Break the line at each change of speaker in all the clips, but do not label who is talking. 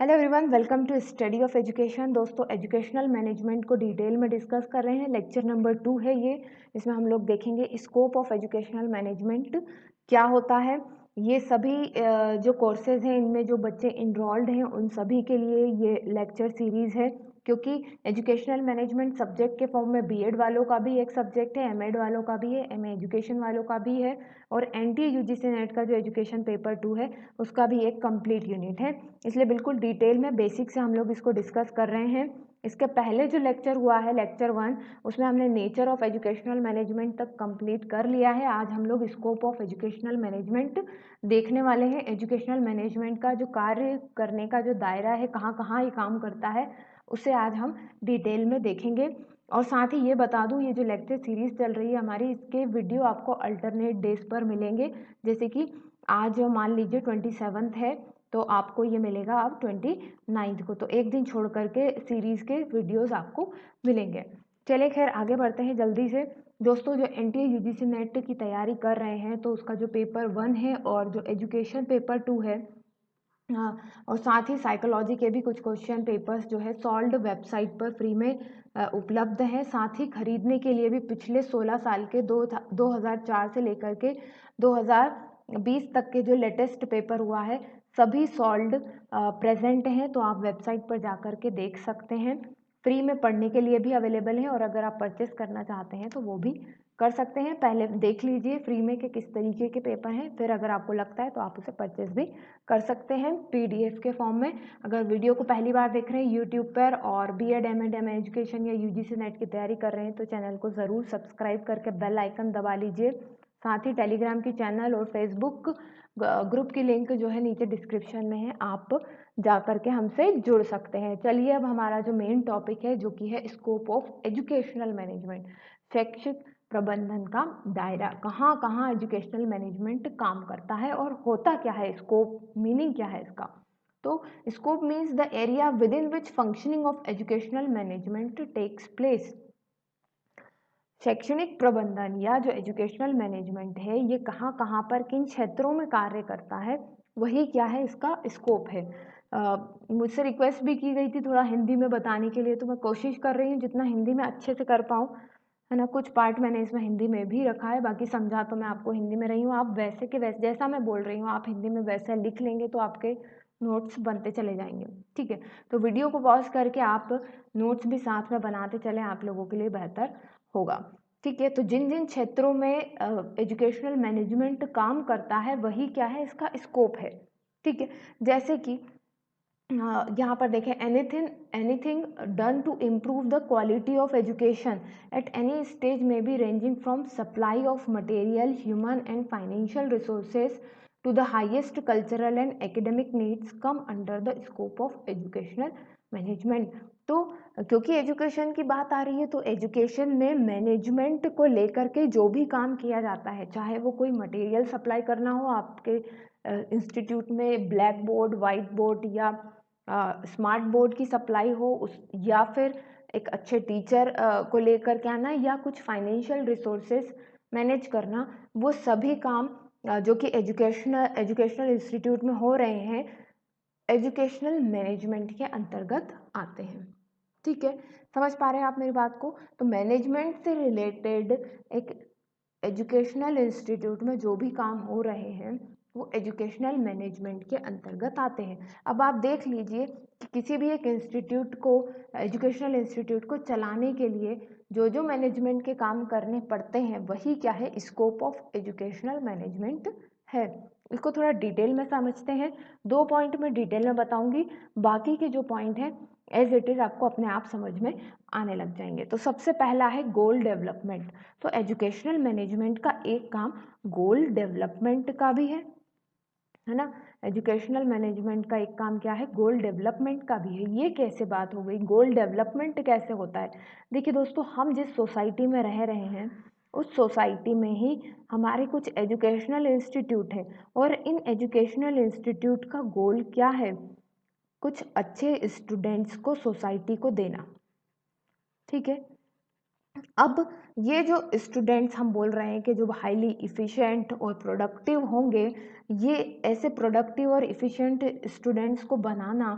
Hello everyone, welcome to study of education. दोस्तों, educational management को detail में discuss कर रहे हैं। लेक्चर नंबर 2 है ये। इसमें हम लोग देखेंगे स्कोप ऑफ एजुकेशनल मैनेजमेंट क्या होता है। ये सभी जो कोर्सेज हैं इनमें जो बच्चे इनरोल्ड हैं उन सभी के लिए ये लेक्चर सीरीज़ है, क्योंकि एजुकेशनल मैनेजमेंट सब्जेक्ट के फॉर्म में बीएड वालों का भी एक सब्जेक्ट है, एमएड वालों का भी है, एमए एजुकेशन वालों का भी है, और एनटीए यूजीसी नेट का जो एजुकेशन पेपर 2 है उसका भी एक कंप्लीट यूनिट है। इसलिए बिल्कुल डिटेल में बेसिक से हम लोग इसको डिस्कस कर रहे हैं। इसके पहले जो लेक्चर हुआ है लेक्चर 1, उसमें हमने नेचर ऑफ एजुकेशनल मैनेजमेंट तक कंप्लीट कर लिया है। आज हम लोग स्कोप ऑफ एजुकेशनल मैनेजमेंट देखने वाले हैं। एजुकेशनल मैनेजमेंट का जो कार्य करने का जो दायरा है, कहाँ कहाँ ये काम करता है, उसे आज हम डिटेल में देखेंगे। और साथ ही ये बता दूं, ये जो लेक्चर सीरीज चल रही है हमारी, इसके वीडियो आपको अल्टरनेट डेज पर मिलेंगे। जैसे कि आज मान लीजिए 27 है, तो आपको ये मिलेगा अब 29 को, तो एक दिन छोड़ करके सीरीज के वीडियोस आपको मिलेंगे। चलिए खैर आगे बढ़ते हैं जल्दी से। दोस्तों, जो एनटीए यूजीसी नेट की तैयारी कर रहे हैं तो उसका जो पेपर 1 है और जो एजुकेशन पेपर 2 है, हाँ, और साथ ही साइकोलॉजी के भी कुछ क्वेश्चन पेपर्स जो है सॉल्व्ड वेबसाइट पर फ्री में उपलब्ध हैं। साथ ही खरीदने के लिए भी पिछले 16 साल के 2004 से लेकर के 2020 तक के जो लेटेस्ट पेपर हुआ है सभी सॉल्व्ड प्रेजेंट हैं, तो आप वेबसाइट पर जा कर के देख सकते हैं। फ्री में पढ़ने के लिए भी अवेलेबल है, और अगर आप परचेस करना चाहते हैं तो वो भी कर सकते हैं। पहले देख लीजिए फ्री में कि किस तरीके के पेपर हैं, फिर अगर आपको लगता है तो आप उसे परचेस भी कर सकते हैं पीडीएफ के फॉर्म में। अगर वीडियो को पहली बार देख रहे हैं यूट्यूब पर और बीएड एमएड एमए एजुकेशन या यूजीसी नेट की तैयारी कर रहे हैं तो चैनल को ज़रूर सब्सक्राइब करके बेल आइकन दबा लीजिए। साथ ही टेलीग्राम की चैनल और फेसबुक ग्रुप की लिंक जो है नीचे डिस्क्रिप्शन में है, आप जा करके हमसे जुड़ सकते हैं। चलिए अब हमारा जो मेन टॉपिक है जो कि है स्कोप ऑफ एजुकेशनल मैनेजमेंट, शैक्षिक प्रबंधन का दायरा, कहाँ कहाँ एजुकेशनल मैनेजमेंट काम करता है और होता क्या है, स्कोप मीनिंग क्या है इसका। तो scope means the area within which functioning of educational management takes place. शैक्षणिक प्रबंधन या जो एजुकेशनल मैनेजमेंट है ये कहाँ कहाँ पर किन क्षेत्रों में कार्य करता है, वही क्या है इसका स्कोप है। मुझसे रिक्वेस्ट भी की गई थी थोड़ा हिंदी में बताने के लिए, तो मैं कोशिश कर रही हूँ जितना हिंदी में अच्छे से कर पाऊँ, है ना। कुछ पार्ट मैंने इसमें हिंदी में भी रखा है, बाकी समझा तो मैं आपको हिंदी में रही हूँ। आप वैसे के वैसे जैसा मैं बोल रही हूँ आप हिंदी में वैसा लिख लेंगे तो आपके नोट्स बनते चले जाएंगे, ठीक है। तो वीडियो को पॉज करके आप नोट्स भी साथ में बनाते चले, आप लोगों के लिए बेहतर होगा, ठीक है। तो जिन जिन क्षेत्रों में एजुकेशनल मैनेजमेंट काम करता है वही क्या है इसका स्कोप है, ठीक है। जैसे कि यहाँ पर देखें, anything anything done to improve the quality of education at any stage में be ranging from supply of material, human and financial resources to the highest cultural and academic needs come under the scope of educational management. तो क्योंकि education की बात आ रही है तो education में management को लेकर के जो भी काम किया जाता है, चाहे वो कोई मटेरियल सप्लाई करना हो आपके इंस्टीट्यूट में, ब्लैक बोर्ड, वाइट बोर्ड या स्मार्ट बोर्ड की सप्लाई हो उस, या फिर एक अच्छे टीचर को लेकर के आना, या कुछ फाइनेंशियल रिसोर्सेज मैनेज करना, वो सभी काम जो कि एजुकेशनल इंस्टीट्यूट में हो रहे हैं एजुकेशनल मैनेजमेंट के अंतर्गत आते हैं, ठीक है। समझ पा रहे हैं आप मेरी बात को। तो मैनेजमेंट से रिलेटेड एक एजुकेशनल इंस्टीट्यूट में जो भी काम हो रहे हैं वो एजुकेशनल मैनेजमेंट के अंतर्गत आते हैं। अब आप देख लीजिए कि किसी भी एक इंस्टीट्यूट को, एजुकेशनल इंस्टीट्यूट को चलाने के लिए जो जो मैनेजमेंट के काम करने पड़ते हैं वही क्या है, स्कोप ऑफ एजुकेशनल मैनेजमेंट है। इसको थोड़ा डिटेल में समझते हैं। 2 पॉइंट में डिटेल में बताऊंगी, बाकी के जो पॉइंट हैं एज इट इज़ आपको अपने आप समझ में आने लग जाएंगे। तो सबसे पहला है गोल डेवलपमेंट। तो एजुकेशनल मैनेजमेंट का एक काम गोल डेवलपमेंट का भी है ना। एजुकेशनल मैनेजमेंट का एक काम क्या है, गोल डेवलपमेंट का भी है। ये कैसे बात हो गई, गोल डेवलपमेंट कैसे होता है। देखिए दोस्तों, हम जिस सोसाइटी में रह रहे हैं उस सोसाइटी में ही हमारे कुछ एजुकेशनल इंस्टीट्यूट है, और इन एजुकेशनल इंस्टीट्यूट का गोल क्या है, कुछ अच्छे स्टूडेंट्स को सोसाइटी को देना, ठीक है। अब ये जो स्टूडेंट्स हम बोल रहे हैं कि जो हाईली इफ़िशेंट और प्रोडक्टिव होंगे, ये ऐसे प्रोडक्टिव और इफ़िशेंट स्टूडेंट्स को बनाना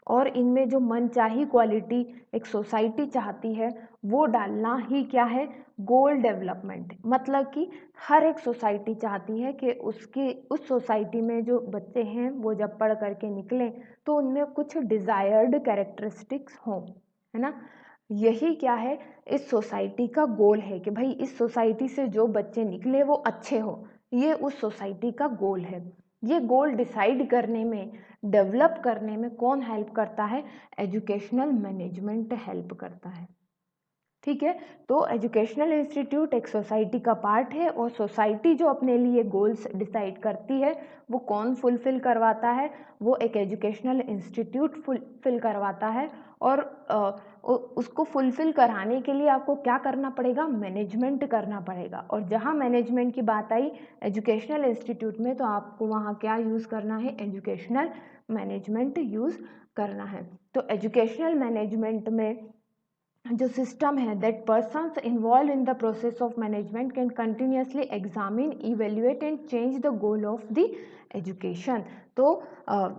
और इनमें जो मनचाही क्वालिटी एक सोसाइटी चाहती है वो डालना ही क्या है, गोल डेवलपमेंट। मतलब कि हर एक सोसाइटी चाहती है कि उस सोसाइटी में जो बच्चे हैं वो जब पढ़ करके निकलें तो उनमें कुछ डिज़ायर्ड कैरेक्टरिस्टिक्स हों, है ना। यही क्या है, इस सोसाइटी का गोल है कि भाई इस सोसाइटी से जो बच्चे निकले वो अच्छे हो, ये उस सोसाइटी का गोल है। ये गोल डिसाइड करने में, डेवलप करने में कौन हेल्प करता है, एजुकेशनल मैनेजमेंट हेल्प करता है। ठीक है, तो एजुकेशनल इंस्टीट्यूट एक सोसाइटी का पार्ट है और सोसाइटी जो अपने लिए गोल्स डिसाइड करती है वो कौन फुलफिल करवाता है, वो एक एजुकेशनल इंस्टीट्यूट फुलफिल करवाता है। और उसको फुलफिल कराने के लिए आपको क्या करना पड़ेगा, मैनेजमेंट करना पड़ेगा। और जहाँ मैनेजमेंट की बात आई एजुकेशनल इंस्टीट्यूट में, तो आपको वहाँ क्या यूज़ करना है, एजुकेशनल मैनेजमेंट यूज़ करना है। तो एजुकेशनल मैनेजमेंट में जो सिस्टम है, that persons involve in the process of management can continuously examine, evaluate and change the goal of the education. तो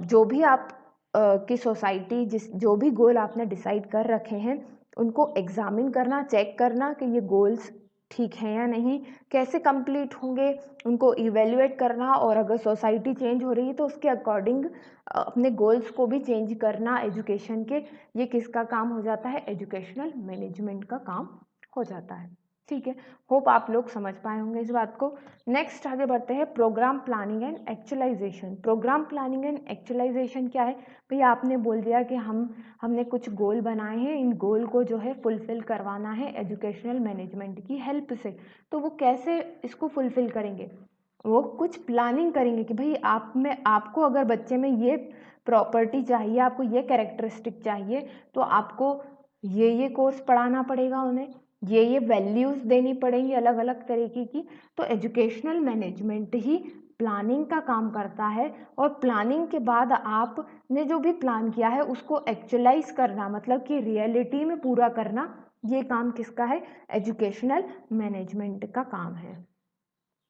जो भी आप की सोसाइटी जो भी गोल आपने डिसाइड कर रखे हैं उनको एग्जामिन करना, चेक करना कि ये गोल्स ठीक हैं या नहीं, कैसे कंप्लीट होंगे, उनको इवेल्युएट करना। और अगर सोसाइटी चेंज हो रही है तो उसके अकॉर्डिंग अपने गोल्स को भी चेंज करना एजुकेशन के। ये किसका काम हो जाता है, एजुकेशनल मैनेजमेंट का काम हो जाता है। ठीक है, होप आप लोग समझ पाए होंगे इस बात को। नेक्स्ट आगे बढ़ते हैं, programme planning and actualisation. Programme planning and actualisation क्या है, भैया आपने बोल दिया कि हमने कुछ गोल बनाए हैं, इन गोल को जो है फुलफिल करवाना है एजुकेशनल मैनेजमेंट की हेल्प से। तो वो कैसे इसको फुलफिल करेंगे, वो कुछ प्लानिंग करेंगे कि भाई आपको अगर बच्चे में ये प्रॉपर्टी चाहिए, आपको ये कैरेक्टरिस्टिक चाहिए, तो आपको ये कोर्स पढ़ाना पड़ेगा, उन्हें ये वैल्यूज़ देनी पड़ेंगी अलग अलग तरीके की। तो एजुकेशनल मैनेजमेंट ही प्लानिंग का काम करता है। और प्लानिंग के बाद आपने जो भी प्लान किया है उसको एक्चुअलाइज करना, मतलब कि रियलिटी में पूरा करना, ये काम किसका है, एजुकेशनल मैनेजमेंट का काम है।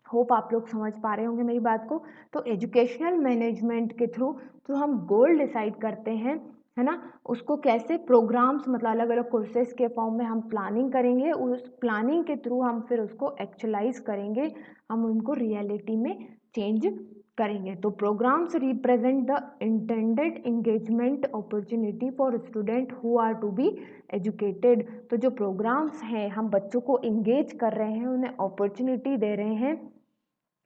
होप आप लोग समझ पा रहे होंगे मेरी बात को। तो एजुकेशनल मैनेजमेंट के थ्रू जो हम गोल डिसाइड करते हैं, है ना, उसको कैसे प्रोग्राम्स, मतलब अलग अलग कोर्सेज के फॉर्म में हम प्लानिंग करेंगे, उस प्लानिंग के थ्रू हम फिर उसको एक्चुअलाइज करेंगे, हम उनको रियलिटी में चेंज करेंगे। तो programmes represent the intended engagement opportunity for student who are to be educated. तो जो प्रोग्राम्स हैं, हम बच्चों को इंगेज कर रहे हैं, उन्हें अपॉर्चुनिटी दे रहे हैं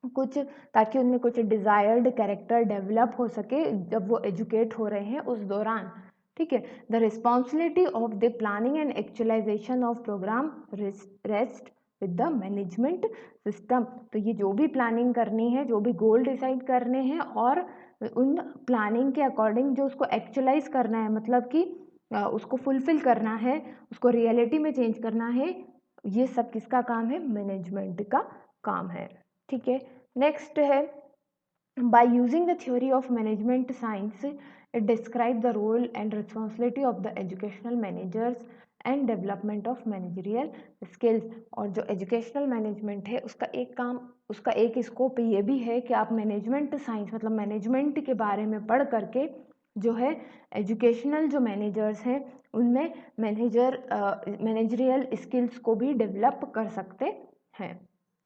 कुछ, ताकि उनमें कुछ डिज़ायर्ड कैरेक्टर डेवलप हो सके जब वो एजुकेट हो रहे हैं उस दौरान। ठीक है, the responsibility of the planning and actualisation of programme rest with the management system. तो ये जो भी प्लानिंग करनी है, जो भी गोल डिसाइड करने हैं और उन प्लानिंग के अकॉर्डिंग जो उसको एक्चुअलाइज करना है, मतलब कि उसको फुलफिल करना है, उसको रियलिटी में चेंज करना है, ये सब किसका काम है, मैनेजमेंट का काम है। ठीक है, नेक्स्ट है, by using the theory of management science it describe the role and responsibility of the educational managers and development of managerial skills. और जो एजुकेशनल मैनेजमेंट है उसका एक काम, उसका एक स्कोप ये भी है कि आप मैनेजमेंट साइंस मतलब मैनेजमेंट के बारे में पढ़ करके जो है एजुकेशनल जो मैनेजर्स हैं उनमें मैनेजरियल स्किल्स को भी डेवलप कर सकते हैं।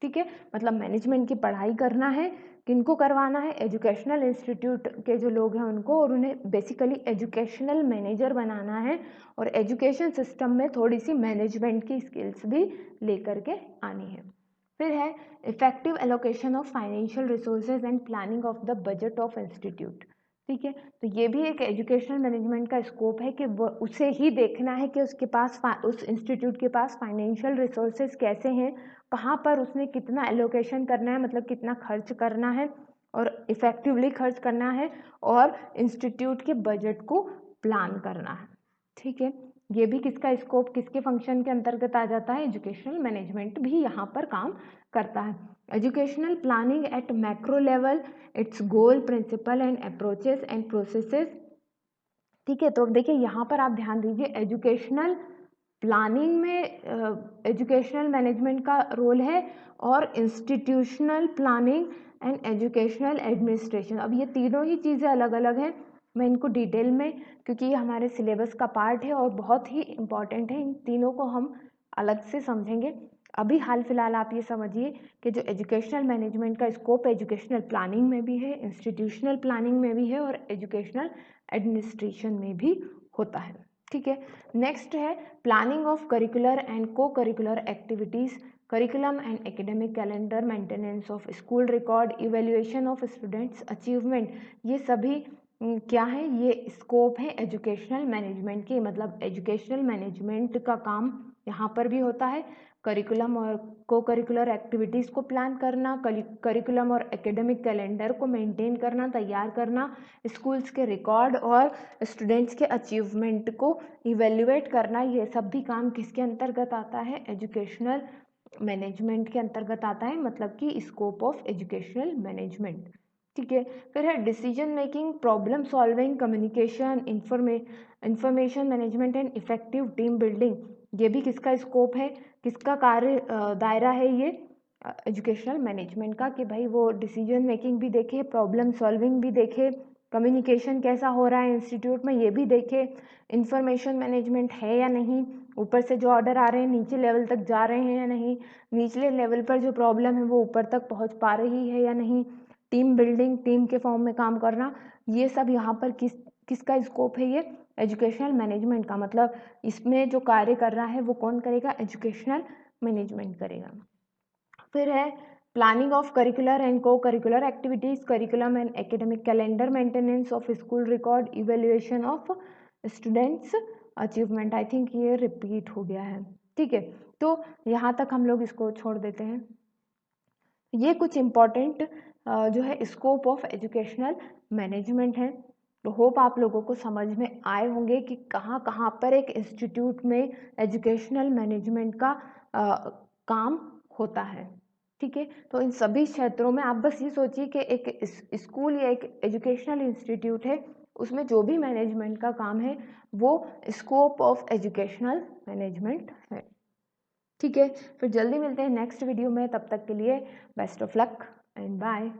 ठीक है, मतलब मैनेजमेंट की पढ़ाई करना है, किनको करवाना है, एजुकेशनल इंस्टीट्यूट के जो लोग हैं उनको, और उन्हें बेसिकली एजुकेशनल मैनेजर बनाना है। और एजुकेशन सिस्टम में थोड़ी सी मैनेजमेंट की स्किल्स भी लेकर के आनी है। फिर है effective allocation of financial resources and planning of the budget of institute. ठीक है, तो ये भी एक एजुकेशनल मैनेजमेंट का स्कोप है कि वो उसे ही देखना है कि उसके पास उस इंस्टीट्यूट के पास फाइनेंशियल रिसोर्सेज कैसे हैं, कहाँ पर उसने कितना एलोकेशन करना है, मतलब कितना खर्च करना है और इफ़ेक्टिवली खर्च करना है, और इंस्टीट्यूट के बजट को प्लान करना है। ठीक है, ये भी किसका स्कोप, किसके फंक्शन के अंतर्गत आ जाता है, एजुकेशनल मैनेजमेंट भी यहाँ पर काम करता है। Educational planning at macro level, its goal, principle and approaches and processes. ठीक है, तो अब देखिए यहाँ पर आप ध्यान दीजिए, एजुकेशनल प्लानिंग में एजुकेशनल मैनेजमेंट का रोल है, और institutional planning and educational administration. अब ये तीनों ही चीज़ें अलग अलग हैं। मैं इनको डिटेल में, क्योंकि ये हमारे सिलेबस का पार्ट है और बहुत ही इम्पॉर्टेंट है, इन तीनों को हम अलग से समझेंगे। अभी हाल फिलहाल आप ये समझिए कि जो एजुकेशनल मैनेजमेंट का स्कोप एजुकेशनल प्लानिंग में भी है, इंस्टीट्यूशनल प्लानिंग में भी है और एजुकेशनल एडमिनिस्ट्रेशन में भी होता है। ठीक है, नेक्स्ट है प्लानिंग ऑफ करिकुलर एंड को curricular activities, curriculum and academic calendar, maintenance of school record, evaluation of students achievement. ये सभी क्या है, ये स्कोप है एजुकेशनल मैनेजमेंट के। मतलब एजुकेशनल मैनेजमेंट का काम यहाँ पर भी होता है, करिकुलम और को करिकुलर एक्टिविटीज़ को प्लान करना, करिकुलम और एकेडमिक कैलेंडर को मेंटेन करना, तैयार करना, स्कूल्स के रिकॉर्ड और स्टूडेंट्स के अचीवमेंट को इवेल्युएट करना। ये सब भी काम किसके अंतर्गत आता है, एजुकेशनल मैनेजमेंट के अंतर्गत आता है, मतलब कि स्कोप ऑफ एजुकेशनल मैनेजमेंट। ठीक है, फिर है decision making, problem solving, communication, information management and effective team building. ये भी किसका स्कोप है, किसका कार्य दायरा है, ये एजुकेशनल मैनेजमेंट का, कि भाई वो डिसीजन मेकिंग भी देखे, प्रॉब्लम सॉल्विंग भी देखे, कम्युनिकेशन कैसा हो रहा है इंस्टीट्यूट में ये भी देखे, इंफॉर्मेशन मैनेजमेंट है या नहीं, ऊपर से जो ऑर्डर आ रहे हैं नीचे लेवल तक जा रहे हैं या नहीं, निचले लेवल पर जो प्रॉब्लम है वो ऊपर तक पहुंच पा रही है या नहीं, टीम बिल्डिंग, टीम के फॉर्म में काम करना, ये सब यहाँ पर किसका स्कोप है, ये एजुकेशनल मैनेजमेंट का। मतलब इसमें जो कार्य कर रहा है वो कौन करेगा, एजुकेशनल मैनेजमेंट करेगा। फिर है प्लानिंग ऑफ करिकुलर एंड को curricular activities, curriculum and academic calendar, maintenance of school record, evaluation of students achievement. I think ये रिपीट हो गया है। ठीक है, तो यहाँ तक हम लोग इसको छोड़ देते हैं। ये कुछ इम्पॉर्टेंट जो है स्कोप ऑफ एजुकेशनल मैनेजमेंट है। तो होप आप लोगों को समझ में आए होंगे कि कहाँ कहाँ पर एक इंस्टीट्यूट में एजुकेशनल मैनेजमेंट का काम होता है। ठीक है, तो इन सभी क्षेत्रों में आप बस ये सोचिए कि एक स्कूल या एक एजुकेशनल इंस्टीट्यूट है, उसमें जो भी मैनेजमेंट का काम है वो स्कोप ऑफ एजुकेशनल मैनेजमेंट है। ठीक है, फिर जल्दी मिलते हैं नेक्स्ट वीडियो में, तब तक के लिए best of luck and bye.